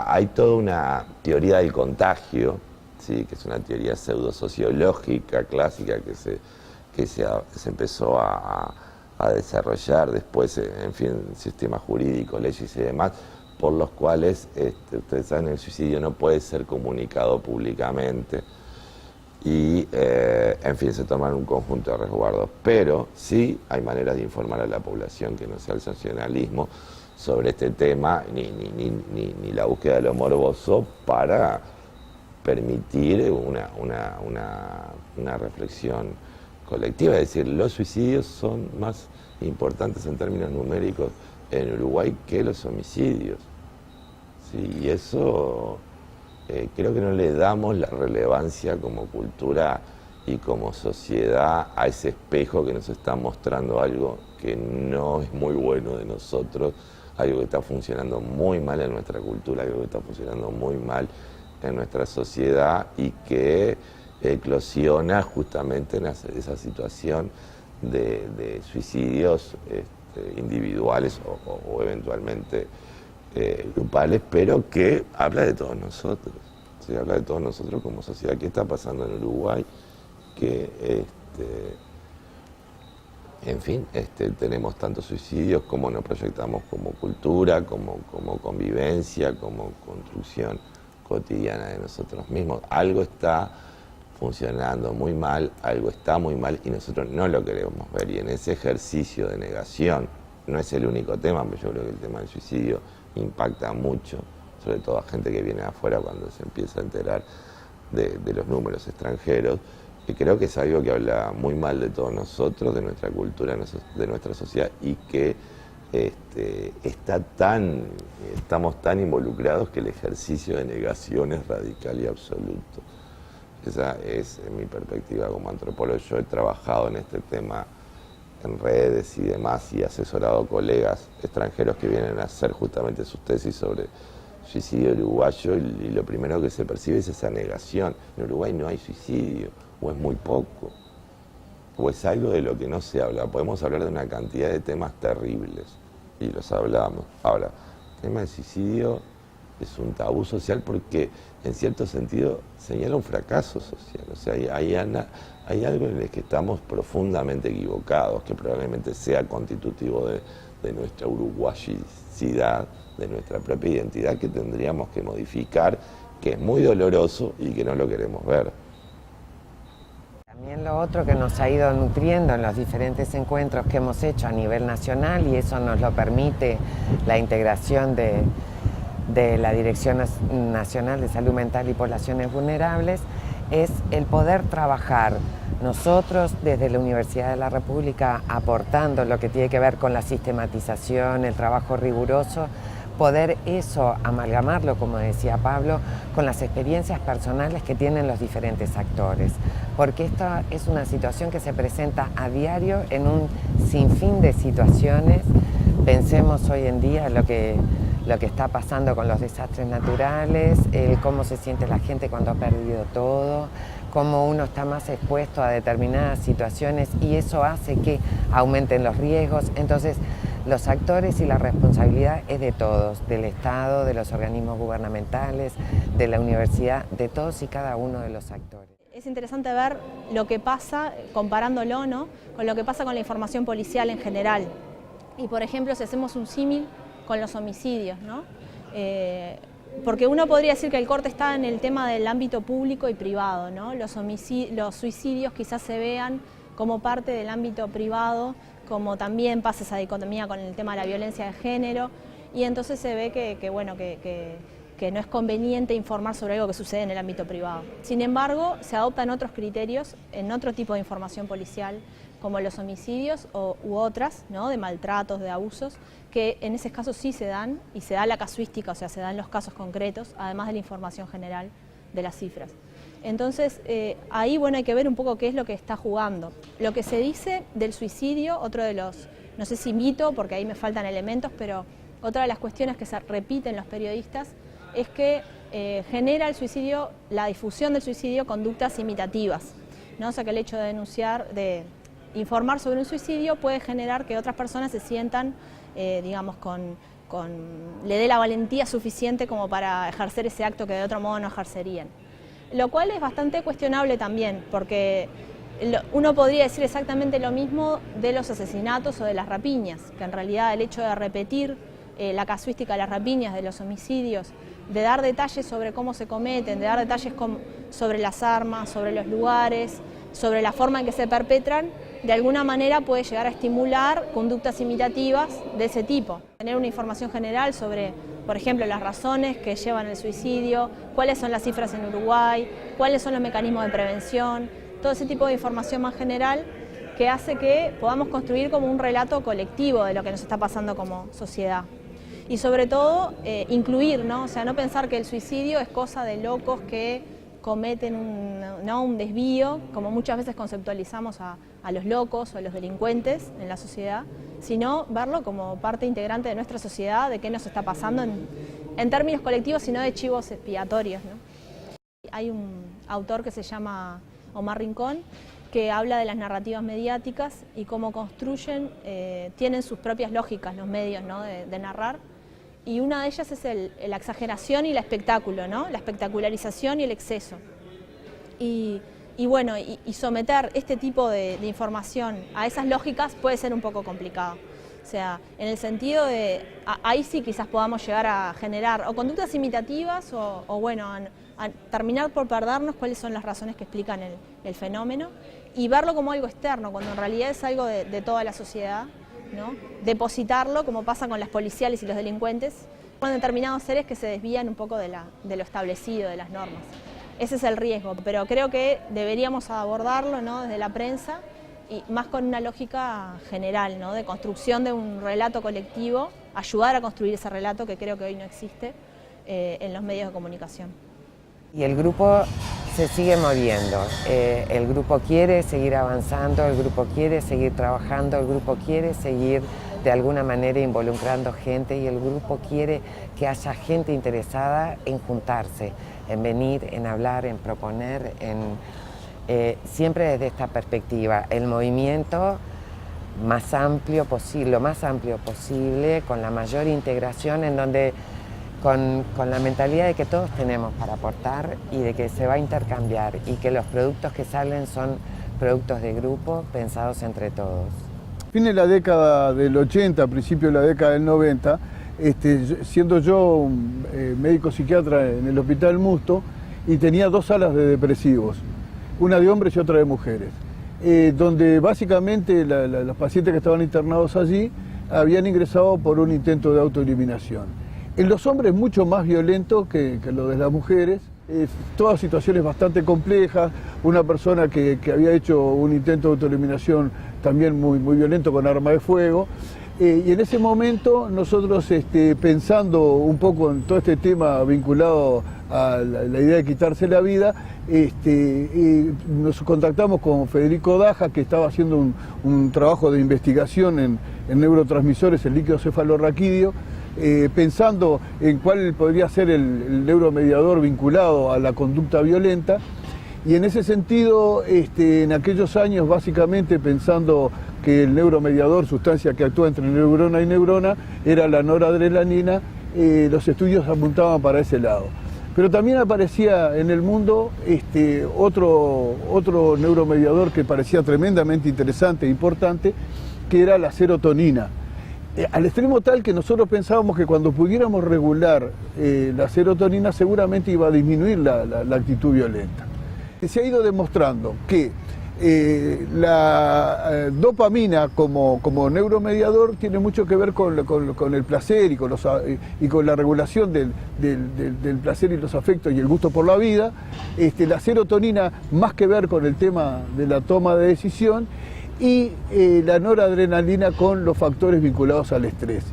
Hay toda una teoría del contagio, ¿sí?, que es una teoría pseudosociológica clásica que se empezó a desarrollar después, en fin, sistemas jurídicos, leyes y demás, por los cuales, ustedes saben, el suicidio no puede ser comunicado públicamente y, en fin, se toman un conjunto de resguardos. Pero sí hay maneras de informar a la población que no sea el sensacionalismo sobre este tema, ni la búsqueda de lo morboso, para permitir una reflexión colectiva. Es decir, los suicidios son más importantes en términos numéricos en Uruguay que los homicidios. Sí, y eso creo que no le damos la relevancia como cultura y como sociedad a ese espejo que nos está mostrando algo que no es muy bueno de nosotros, algo que está funcionando muy mal en nuestra cultura, algo que está funcionando muy mal en nuestra sociedad y que eclosiona justamente en esa situación de suicidios individuales o eventualmente grupales, pero que habla de todos nosotros, ¿sí? Habla de todos nosotros como sociedad. ¿Qué está pasando en Uruguay? Que en fin, tenemos tantos suicidios, cómo nos proyectamos como cultura, como convivencia, como construcción cotidiana de nosotros mismos. Algo está funcionando muy mal, algo está muy mal y nosotros no lo queremos ver. Y en ese ejercicio de negación, no es el único tema, pero yo creo que el tema del suicidio impacta mucho, sobre todo a gente que viene de afuera cuando se empieza a enterar de los números extranjeros. Y creo que es algo que habla muy mal de todos nosotros, de nuestra cultura, de nuestra sociedad y que estamos tan involucrados que el ejercicio de negación es radical y absoluto. Esa es mi perspectiva como antropólogo. Yo he trabajado en este tema en redes y demás y asesorado colegas extranjeros que vienen a hacer justamente sus tesis sobre suicidio uruguayo y lo primero que se percibe es esa negación. En Uruguay no hay suicidio, o es muy poco, o es algo de lo que no se habla. Podemos hablar de una cantidad de temas terribles y los hablamos. Ahora, el tema del suicidio es un tabú social porque en cierto sentido señala un fracaso social. O sea, hay algo en el que estamos profundamente equivocados, que probablemente sea constitutivo de nuestra uruguayicidad, de nuestra propia identidad, que tendríamos que modificar, que es muy doloroso y que no lo queremos ver. También lo otro que nos ha ido nutriendo en los diferentes encuentros que hemos hecho a nivel nacional, y eso nos lo permite la integración de la Dirección Nacional de Salud Mental y Poblaciones Vulnerables, es el poder trabajar nosotros desde la Universidad de la República aportando lo que tiene que ver con la sistematización, el trabajo riguroso, poder eso amalgamarlo, como decía Pablo, con las experiencias personales que tienen los diferentes actores, porque esta es una situación que se presenta a diario en un sinfín de situaciones. Pensemos hoy en día lo que está pasando con los desastres naturales, cómo se siente la gente cuando ha perdido todo, cómo uno está más expuesto a determinadas situaciones y eso hace que aumenten los riesgos. Entonces, los actores y la responsabilidad es de todos, del Estado, de los organismos gubernamentales, de la universidad, de todos y cada uno de los actores. Es interesante ver lo que pasa, comparándolo, ¿no?, con lo que pasa con la información policial en general. Y, por ejemplo, si hacemos un símil con los homicidios, ¿no? Porque uno podría decir que el corte está en el tema del ámbito público y privado, ¿no? Los suicidios quizás se vean como parte del ámbito privado, como también pasa esa dicotomía con el tema de la violencia de género, y entonces se ve que no es conveniente informar sobre algo que sucede en el ámbito privado. Sin embargo, se adoptan otros criterios en otro tipo de información policial, como los homicidios u otras, ¿no?, de maltratos, de abusos, que en ese caso sí se dan, y se da la casuística, o sea, se dan los casos concretos, además de la información general de las cifras. Entonces, ahí, bueno, hay que ver un poco qué es lo que está jugando. Lo que se dice del suicidio, otro de los, no sé si mito, porque ahí me faltan elementos, pero otra de las cuestiones que se repiten los periodistas es que genera el suicidio, la difusión del suicidio, conductas imitativas, ¿no? O sea, que el hecho de denunciar, de informar sobre un suicidio puede generar que otras personas se sientan, digamos, le dé la valentía suficiente como para ejercer ese acto que de otro modo no ejercerían. Lo cual es bastante cuestionable también, porque uno podría decir exactamente lo mismo de los asesinatos o de las rapiñas, que en realidad el hecho de repetir la casuística de las rapiñas, de los homicidios, de dar detalles sobre cómo se cometen, de dar detalles sobre las armas, sobre los lugares, sobre la forma en que se perpetran, de alguna manera puede llegar a estimular conductas imitativas de ese tipo. Tener una información general sobre, por ejemplo, las razones que llevan al suicidio, cuáles son las cifras en Uruguay, cuáles son los mecanismos de prevención, todo ese tipo de información más general que hace que podamos construir como un relato colectivo de lo que nos está pasando como sociedad. Y sobre todo, incluir, ¿no? O sea, no pensar que el suicidio es cosa de locos que cometen un desvío, como muchas veces conceptualizamos a los locos o a los delincuentes en la sociedad, sino verlo como parte integrante de nuestra sociedad, de qué nos está pasando en términos colectivos y no de chivos expiatorios, ¿no? Hay un autor que se llama Omar Rincón, que habla de las narrativas mediáticas y cómo construyen, tienen sus propias lógicas los medios, ¿no? de narrar. Y una de ellas es la exageración y el espectáculo, ¿no? La espectacularización y el exceso. Y bueno, someter este tipo de información a esas lógicas puede ser un poco complicado. O sea, en el sentido de, ahí sí quizás podamos llegar a generar o conductas imitativas o bueno, a terminar por perdernos cuáles son las razones que explican el fenómeno y verlo como algo externo, cuando en realidad es algo de toda la sociedad, ¿no? Depositarlo, como pasa con las policiales y los delincuentes, con determinados seres que se desvían un poco de lo establecido, de las normas. Ese es el riesgo, pero creo que deberíamos abordarlo, ¿no? Desde la prensa y más con una lógica general, ¿no? De construcción de un relato colectivo, ayudar a construir ese relato que creo que hoy no existe en los medios de comunicación. Y el grupo se sigue moviendo, el grupo quiere seguir avanzando, el grupo quiere seguir trabajando, el grupo quiere seguir de alguna manera involucrando gente y el grupo quiere que haya gente interesada en juntarse, en venir, en hablar, en proponer, siempre desde esta perspectiva, el movimiento más amplio posible, lo más amplio posible, con la mayor integración en donde con la mentalidad de que todos tenemos para aportar y de que se va a intercambiar y que los productos que salen son productos de grupo pensados entre todos. Fin de la década del 80, a principios de la década del 90, siendo yo un médico psiquiatra en el Hospital Musto y tenía 2 salas de depresivos, una de hombres y otra de mujeres, donde básicamente los pacientes que estaban internados allí habían ingresado por un intento de autoeliminación. En los hombres mucho más violento que lo de las mujeres, todas situaciones bastante complejas, una persona que había hecho un intento de autoeliminación también muy violento con arma de fuego, y en ese momento nosotros pensando un poco en todo este tema vinculado a la idea de quitarse la vida, nos contactamos con Federico Daja, que estaba haciendo un trabajo de investigación en neurotransmisores, el líquido cefalorraquídeo, pensando en cuál podría ser el neuromediador vinculado a la conducta violenta, y en ese sentido, en aquellos años, básicamente pensando que el neuromediador, sustancia que actúa entre neurona y neurona, era la noradrenalina, los estudios apuntaban para ese lado. Pero también aparecía en el mundo otro neuromediador que parecía tremendamente interesante e importante, que era la serotonina. Al extremo tal que nosotros pensábamos que cuando pudiéramos regular la serotonina seguramente iba a disminuir la actitud violenta. Se ha ido demostrando que la dopamina como neuromediador tiene mucho que ver con el placer y con la regulación del placer y los afectos y el gusto por la vida. La serotonina más que ver con el tema de la toma de decisión, y la noradrenalina con los factores vinculados al estrés.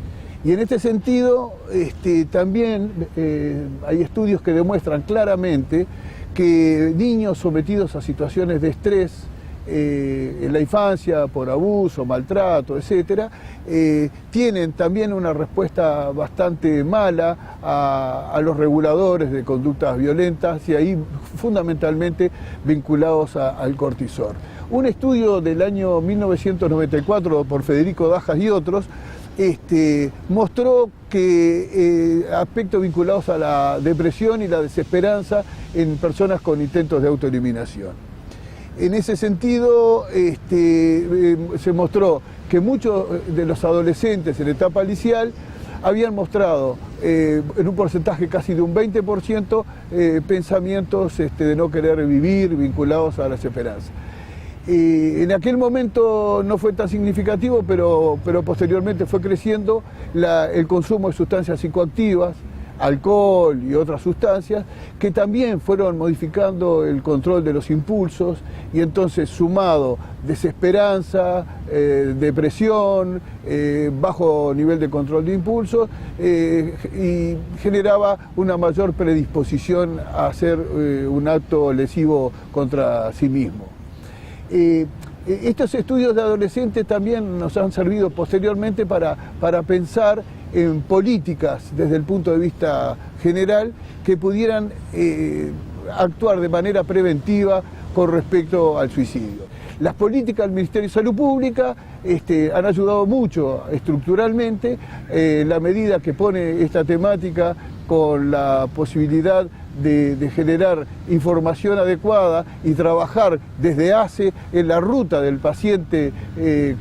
Y en este sentido también hay estudios que demuestran claramente que niños sometidos a situaciones de estrés en la infancia por abuso, maltrato, etcétera, tienen también una respuesta bastante mala a los reguladores de conductas violentas y ahí fundamentalmente vinculados al cortisol. Un estudio del año 1994 por Federico Dajas y otros mostró que aspectos vinculados a la depresión y la desesperanza en personas con intentos de autoeliminación. En ese sentido, se mostró que muchos de los adolescentes en etapa liceal habían mostrado en un porcentaje casi de un 20% pensamientos de no querer vivir vinculados a la desesperanza. En aquel momento no fue tan significativo, pero posteriormente fue creciendo el consumo de sustancias psicoactivas, alcohol y otras sustancias, que también fueron modificando el control de los impulsos, y entonces sumado desesperanza, depresión, bajo nivel de control de impulsos, y generaba una mayor predisposición a hacer un acto lesivo contra sí mismo. Estos estudios de adolescentes también nos han servido posteriormente para pensar en políticas desde el punto de vista general que pudieran actuar de manera preventiva con respecto al suicidio. Las políticas del Ministerio de Salud Pública han ayudado mucho estructuralmente. La medida que pone esta temática con la posibilidad de generar información adecuada y trabajar desde ACE en la ruta del paciente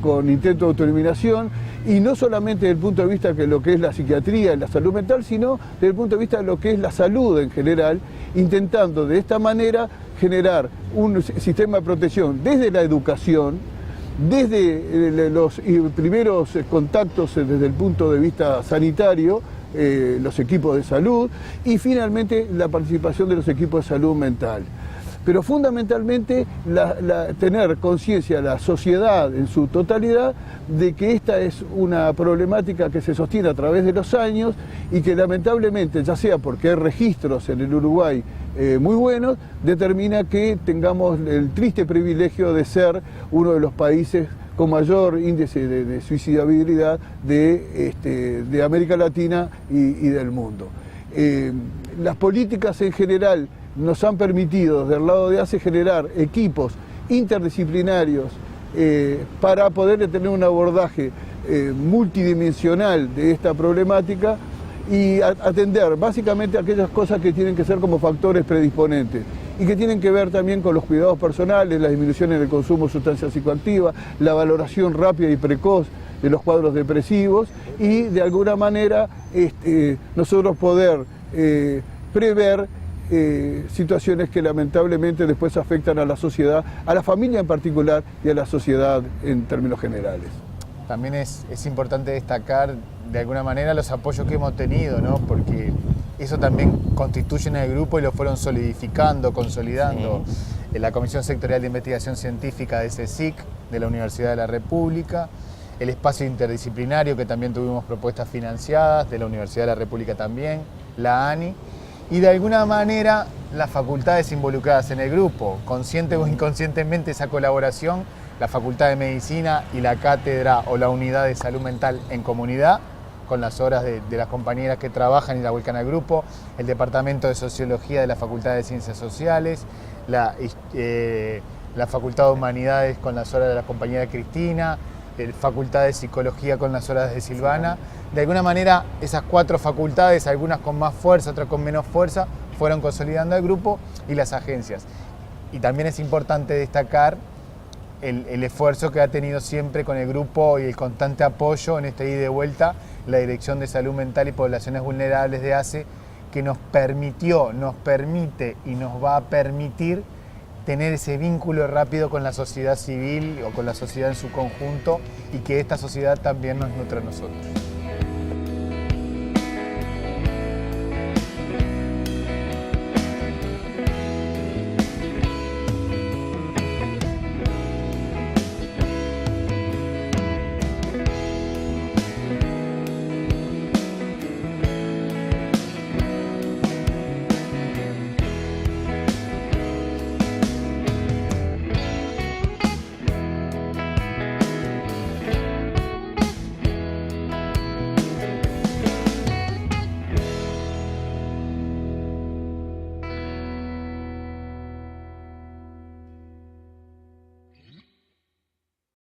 con intento de autoeliminación, y no solamente desde el punto de vista de lo que es la psiquiatría y la salud mental, sino desde el punto de vista de lo que es la salud en general, intentando de esta manera generar un sistema de protección desde la educación, desde los primeros contactos desde el punto de vista sanitario, los equipos de salud, y finalmente la participación de los equipos de salud mental. Pero fundamentalmente tener conciencia la sociedad en su totalidad de que esta es una problemática que se sostiene a través de los años y que lamentablemente, ya sea porque hay registros en el Uruguay muy buenos, determina que tengamos el triste privilegio de ser uno de los países con mayor índice de suicidabilidad de América Latina y del mundo. Las políticas en general nos han permitido, desde el lado de ACE, generar equipos interdisciplinarios para poder tener un abordaje multidimensional de esta problemática y atender básicamente aquellas cosas que tienen que ser como factores predisponentes y que tienen que ver también con los cuidados personales, la disminución en el consumo de sustancias psicoactivas, la valoración rápida y precoz de los cuadros depresivos y de alguna manera nosotros poder prever situaciones que lamentablemente después afectan a la sociedad, a la familia en particular y a la sociedad en términos generales. También es importante destacar de alguna manera los apoyos que hemos tenido, ¿no? Porque eso también constituyen el grupo y lo fueron solidificando, consolidando. Sí. La Comisión Sectorial de Investigación Científica de CSIC, de la Universidad de la República, el espacio interdisciplinario, que también tuvimos propuestas financiadas, de la Universidad de la República también, la ANI, y de alguna manera las facultades involucradas en el grupo, consciente o inconscientemente esa colaboración, la Facultad de Medicina y la Cátedra o la Unidad de Salud Mental en Comunidad, con las horas de las compañeras que trabajan y la vuelcan al grupo, el Departamento de Sociología de la Facultad de Ciencias Sociales, la Facultad de Humanidades con las horas de la compañera Cristina, la Facultad de Psicología con las horas de Silvana. De alguna manera esas 4 facultades, algunas con más fuerza, otras con menos fuerza, fueron consolidando el grupo y las agencias. Y también es importante destacar el esfuerzo que ha tenido siempre con el grupo y el constante apoyo en esta ida y de vuelta la Dirección de Salud Mental y Poblaciones Vulnerables de ACE, que nos permitió, nos permite y nos va a permitir tener ese vínculo rápido con la sociedad civil o con la sociedad en su conjunto y que esta sociedad también nos nutre a nosotros.